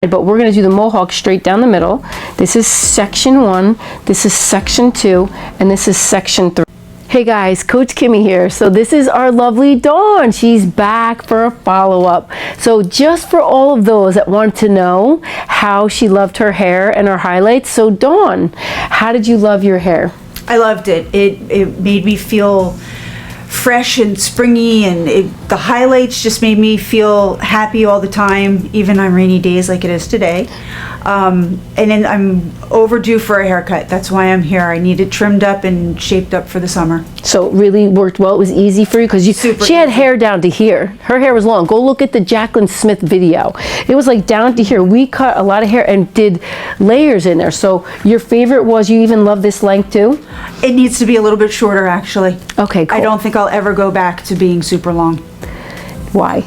but we're going to do the mohawk straight down the middle. This is section 1, this is section 2, and this is section 3. Hey guys, Coach Kimmy here. So this is our lovely Dawn. She's back for a follow-up. So just for all of those that want to know how she loved her hair and her highlights, so Dawn, how did you love your hair? I loved it. It made me feel fresh and springy, and the highlights just made me feel happy all the time, even on rainy days like it is today. And then I'm overdue for a haircut. That's why I'm here. I need it trimmed up and shaped up for the summer. So it really worked well. It was easy for you because she had hair down to here. Her hair was long. Go look at the Jaclyn Smith video. It was like down to here. We cut a lot of hair and did layers in there. So your favorite was, you even love this length too? It needs to be a little bit shorter, actually. Okay, cool. I don't think I'll ever go back to being super long. Why?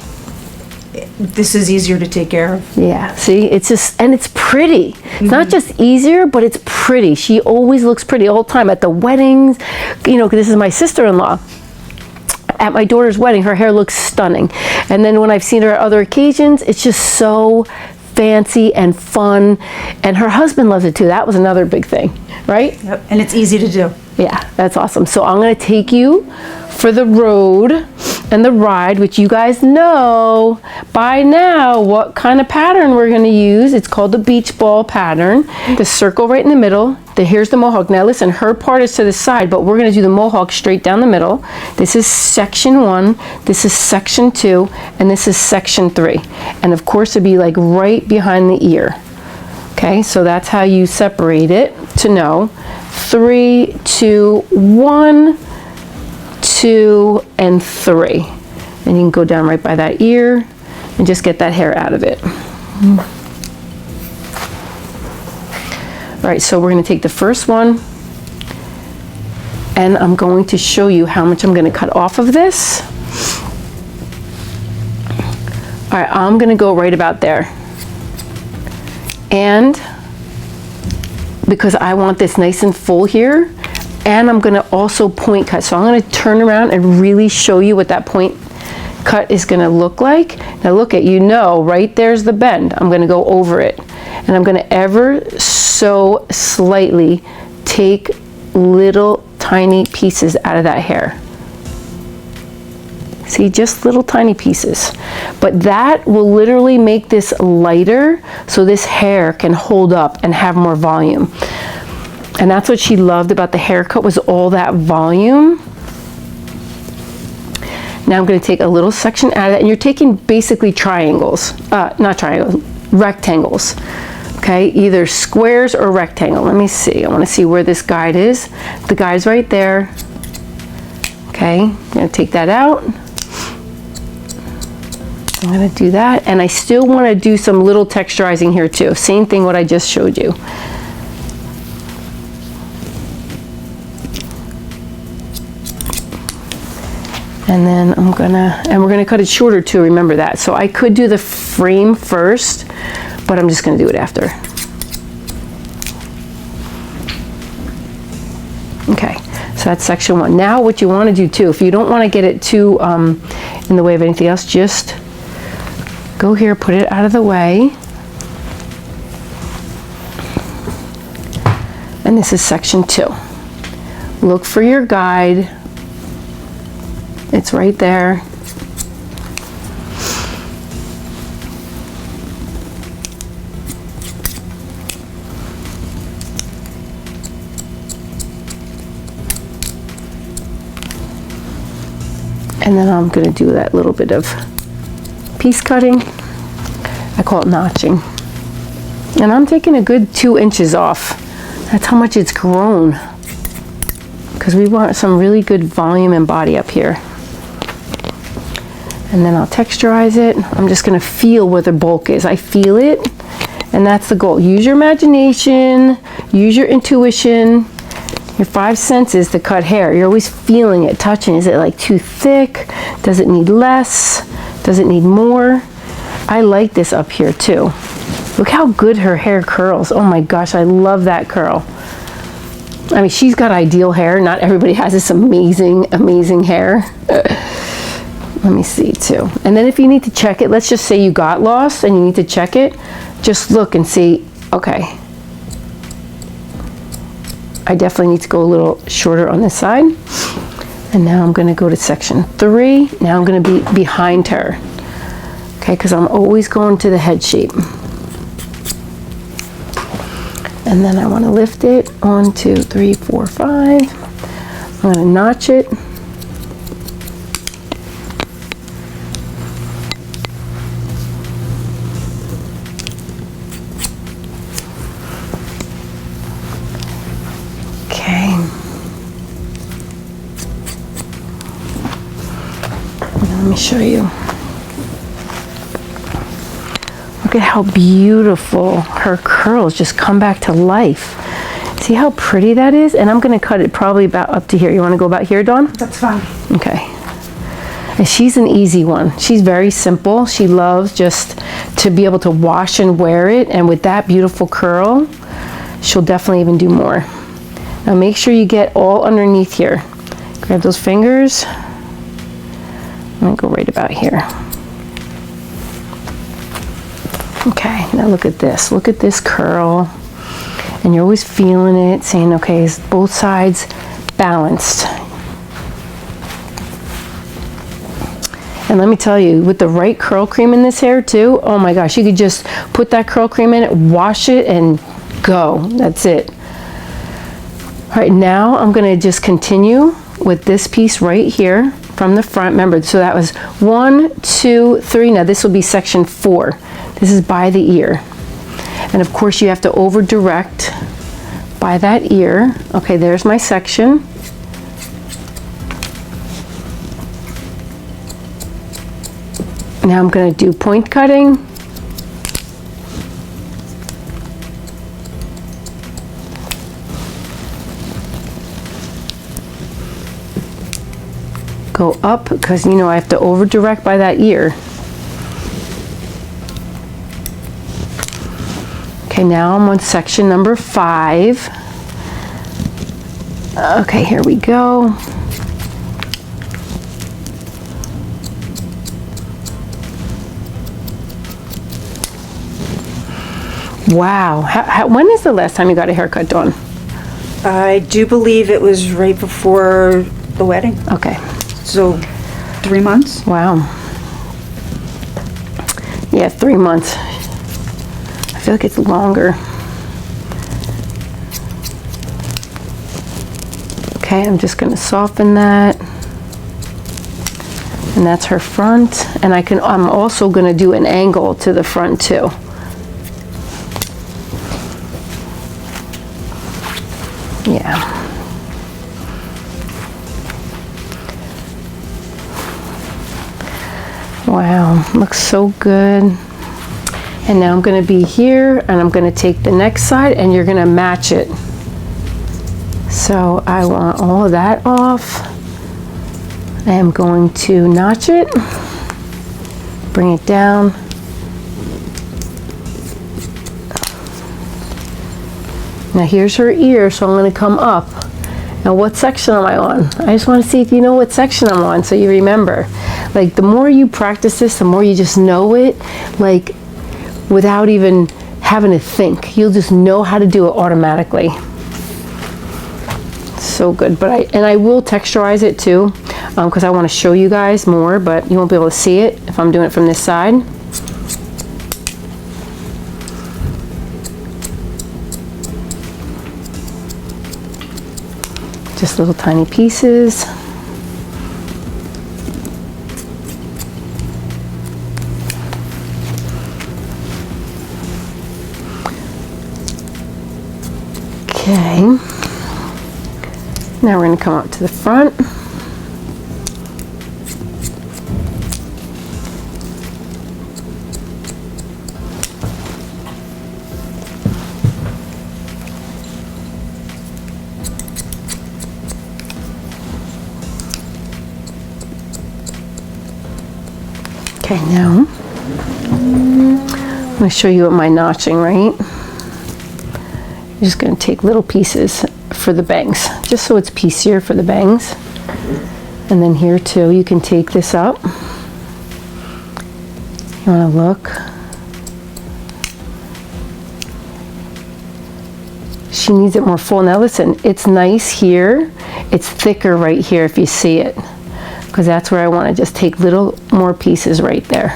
This is easier to take care of. Yeah, see, it's just, and it's pretty. It's not just easier, but it's pretty. She always looks pretty all the time at the weddings. You know, this is my sister-in-law. At my daughter's wedding, her hair looks stunning. And then when I've seen her at other occasions, it's just so fancy and fun. And her husband loves it too. That was another big thing, right? Yep, and it's easy to do. Yeah, that's awesome. So I'm going to take you for the road and the ride, which you guys know by now what kind of pattern we're going to use. It's called the beach ball pattern. The circle right in the middle. Here's the mohawk. Now listen, her part is to the side, but we're going to do the mohawk straight down the middle. This is section 1, this is section 2, and this is section 3. And of course it'd be like right behind the ear. Okay, so that's how you separate it to know. 3, 2, 1, 2, and 3. And you can go down right by that ear and just get that hair out of it. All right, so we're going to take the first one, and I'm going to show you how much I'm going to cut off of this. All right, I'm going to go right about there. And because I want this nice and full here, and I'm going to also point cut. So I'm going to turn around and really show you what that point cut is going to look like. Now look at, you know, right there's the bend. I'm going to go over it, and I'm going to ever so slightly take little tiny pieces out of that hair. See, just little tiny pieces. But that will literally make this lighter so this hair can hold up and have more volume. And that's what she loved about the haircut, was all that volume. Now I'm going to take a little section out of it, and you're taking basically triangles, not triangles, rectangles. Okay, either squares or rectangle. Let me see. I want to see where this guide is. The guide's right there. Okay, I'm going to take that out. I'm going to do that, and I still want to do some little texturizing here too. Same thing what I just showed you. And then we're gonna cut it shorter too, remember that. So I could do the frame first, but I'm just gonna do it after. Okay, so that's section 1. Now what you wanna do too, if you don't wanna get it too in the way of anything else, just go here, put it out of the way. And this is section 2. Look for your guide. It's right there. And then I'm going to do that little bit of piece cutting. I call it notching. And I'm taking a good 2 inches off. That's how much it's grown, because we want some really good volume and body up here. And then I'll texturize it. I'm just going to feel where the bulk is. I feel it, and that's the goal. Use your imagination, use your intuition, your 5 senses to cut hair. You're always feeling it, touching. Is it like too thick? Does it need less? Does it need more? I like this up here too. Look how good her hair curls. Oh my gosh, I love that curl. I mean, she's got ideal hair. Not everybody has this amazing, amazing hair. Let me see too. And then if you need to check it, let's just say you got lost and you need to check it, just look and see, okay, I definitely need to go a little shorter on this side. And now I'm gonna go to section 3. Now I'm gonna be behind her. Okay, because I'm always going to the head shape. And then I wanna lift it, 1, 2, 3, 4, 5. I'm gonna notch it. Okay. Let me show you. Look at how beautiful her curls just come back to life. See how pretty that is? And I'm gonna cut it probably about up to here. You wanna go about here, Dawn? That's fine. Okay. And she's an easy one. She's very simple. She loves just to be able to wash and wear it. And with that beautiful curl, she'll definitely even do more. Now make sure you get all underneath here. Grab those fingers. I'm gonna go right about here. Okay, now look at this. Look at this curl. And you're always feeling it, saying, okay, is both sides balanced? And let me tell you, with the right curl cream in this hair too, oh my gosh, you could just put that curl cream in it, wash it, and go. That's it. All right, now I'm gonna just continue with this piece right here from the front. Remember, so that was 1, 2, 3. Now this will be section 4. This is by the ear. And of course you have to over direct by that ear. Okay, there's my section. Now I'm going to do point cutting. Go up because you know I have to over direct by that ear. Okay, now I'm on section number 5. Okay, here we go. Wow. When is the last time you got a haircut, Dawn? I do believe it was right before the wedding. Okay. So 3 months? Wow. Yeah, 3 months. I feel like it's longer. Okay, I'm just going to soften that. And that's her front. And I'm also going to do an angle to the front too. Yeah. Wow, looks so good. And now I'm going to be here and I'm going to take the next side and you're going to match it. So I want all of that off. I am going to notch it, bring it down. Now here's her ear, so I'm going to come up. Now what section am I on? I just want to see if you know what section I'm on so you remember. Like the more you practice this, the more you just know it, like without even having to think. You'll just know how to do it automatically. So good. But I will texturize it too because I want to show you guys more, but you won't be able to see it if I'm doing it from this side. Just little tiny pieces. Okay. Now we're going to come up to the front. Okay, now I'm going to show you what my notching, right? You're just going to take little pieces for the bangs, just so it's piecier for the bangs. And then here too, you can take this up You want to look? She needs it more full. Now listen, it's nice here. It's thicker right here if you see it, because that's where I want to just take little more pieces right there.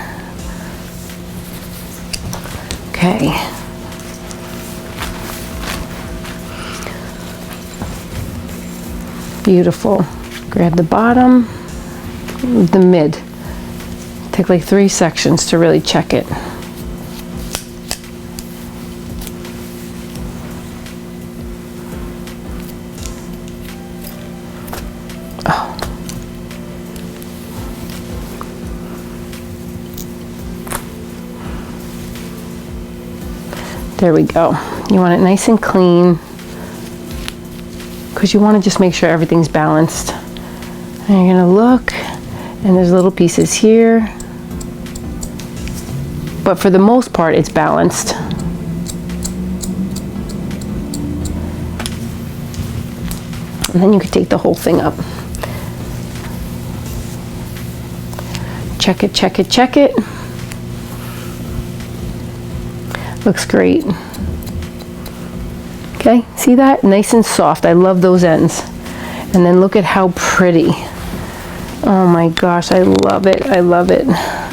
Okay. Beautiful. Grab the bottom, the mid. Take like 3 sections to really check it. Oh. There we go. You want it nice and clean, because you want to just make sure everything's balanced. And you're going to look, and there's little pieces here, but for the most part it's balanced. And then you can take the whole thing up. Check it, check it, check it. Looks great. Okay, see that? Nice and soft. I love those ends. And then look at how pretty. Oh my gosh, I love it. I love it.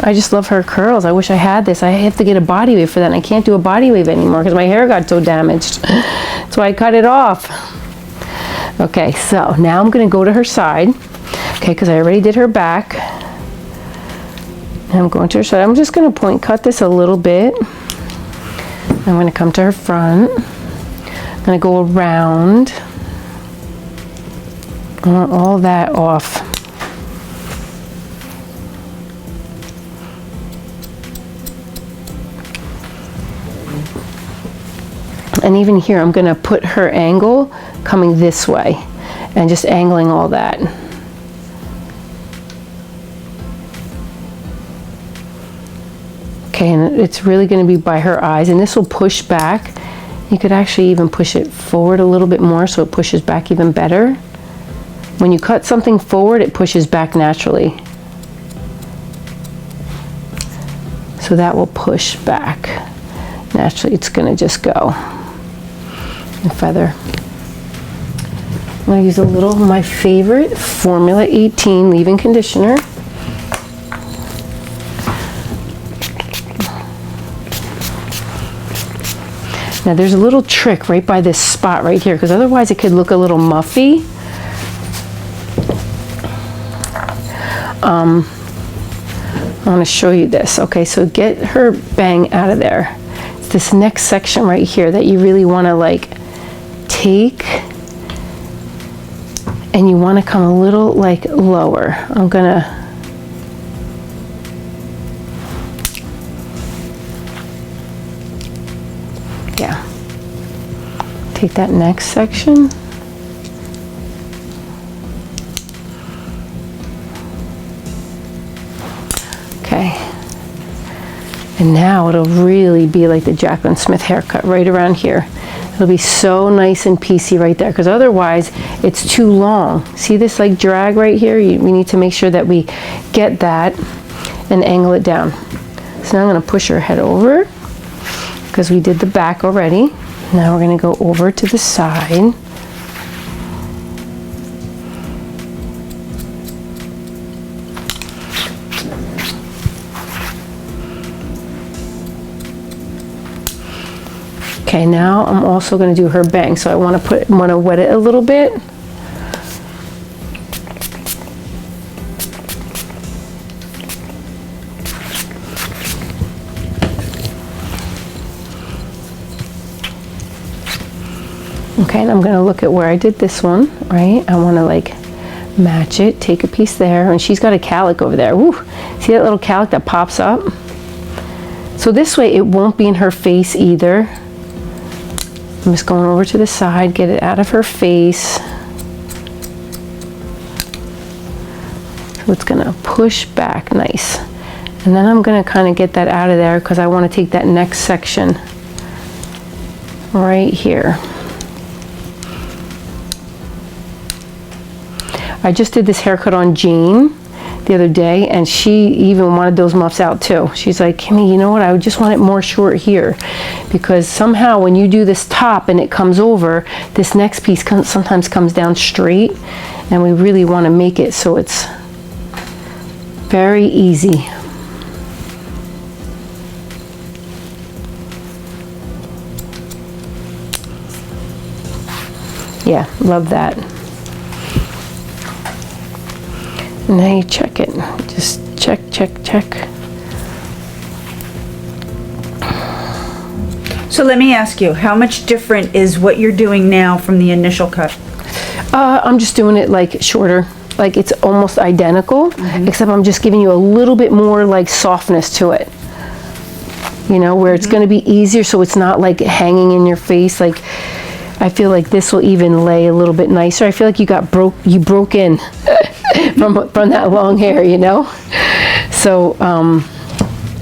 I just love her curls. I wish I had this. I have to get a body wave for that, and I can't do a body wave anymore because my hair got so damaged. So I cut it off. Okay, so now I'm going to go to her side. Okay, because I already did her back. And I'm going to her side. I'm just going to point cut this a little bit. I'm going to come to her front. I'm going to go around. I want all that off. And even here, I'm going to put her angle coming this way and just angling all that. Okay, and it's really going to be by her eyes, and this will push back. You could actually even push it forward a little bit more so it pushes back even better. When you cut something forward, it pushes back naturally. So that will push back. Naturally, it's going to just go. And feather. I'm going to use a little of my favorite Formula 18 leave-in conditioner. Now there's a little trick right by this spot right here, because otherwise it could look a little muffy. I want to show you this. Okay, so get her bang out of there. It's this next section right here that you really want to like take, and you want to come a little like lower. I'm gonna take that next section. Okay. And now it'll really be like the Jaclyn Smith haircut right around here. It'll be so nice and piecey right there, because otherwise it's too long. See this like drag right here? We need to make sure that we get that and angle it down. So now I'm going to push her head over, because we did the back already. Now we're going to go over to the side. Okay, now I'm also going to do her bang. So I want to wet it a little bit. Okay, and I'm going to look at where I did this one, right? I want to like match it, take a piece there, and she's got a calic over there. Woo! See that little calic that pops up? So this way it won't be in her face either. I'm just going over to the side, get it out of her face. So it's going to push back nice. And then I'm going to kind of get that out of there, because I want to take that next section right here. I just did this haircut on Jane. the other day, and she even wanted those muffs out too. She's like, Kimmy, you know what, I just want it more short here, because somehow when you do this top and it comes over, this next piece sometimes comes down straight, and we really want to make it so it's very easy. Yeah, love that. And now you check it. Just check, check, check. So let me ask you, how much different is what you're doing now from the initial cut? I'm just doing it like shorter. Like it's almost identical, except I'm just giving you a little bit more like softness to it. You know, where it's going to be easier, so it's not like hanging in your face. Like, I feel like this will even lay a little bit nicer. I feel like you broke in from that long hair, you know? So,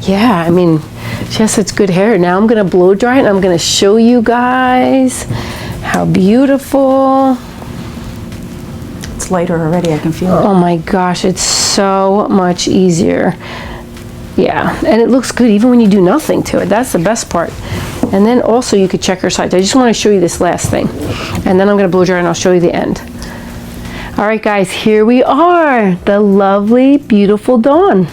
yeah, I mean, she has such good hair. Now I'm gonna blow dry it, and I'm gonna show you guys how beautiful. It's lighter already, I can feel it. Oh my gosh, it's so much easier. Yeah, and it looks good even when you do nothing to it. That's the best part. And then also you could check her sides. I just want to show you this last thing. And then I'm going to blow dry and I'll show you the end. All right, guys, here we are. The lovely, beautiful Dawn.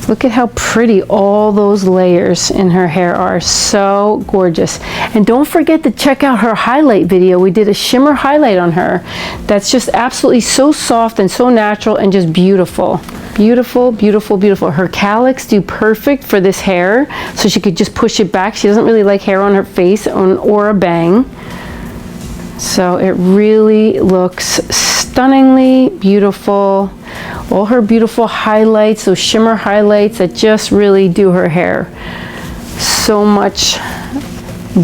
Look at how pretty all those layers in her hair are. So gorgeous. And don't forget to check out her highlight video. We did a shimmer highlight on her. That's just absolutely so soft and so natural and just beautiful. Beautiful, beautiful, beautiful. Her cowlicks do perfect for this hair, so she could just push it back. She doesn't really like hair on her face or a bang. So it really looks stunningly beautiful. All her beautiful highlights, those shimmer highlights that just really do her hair. So much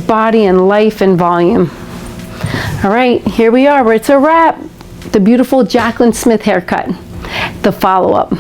body and life and volume. All right, here we are. It's a wrap. The beautiful Jaclyn Smith haircut. The follow-up.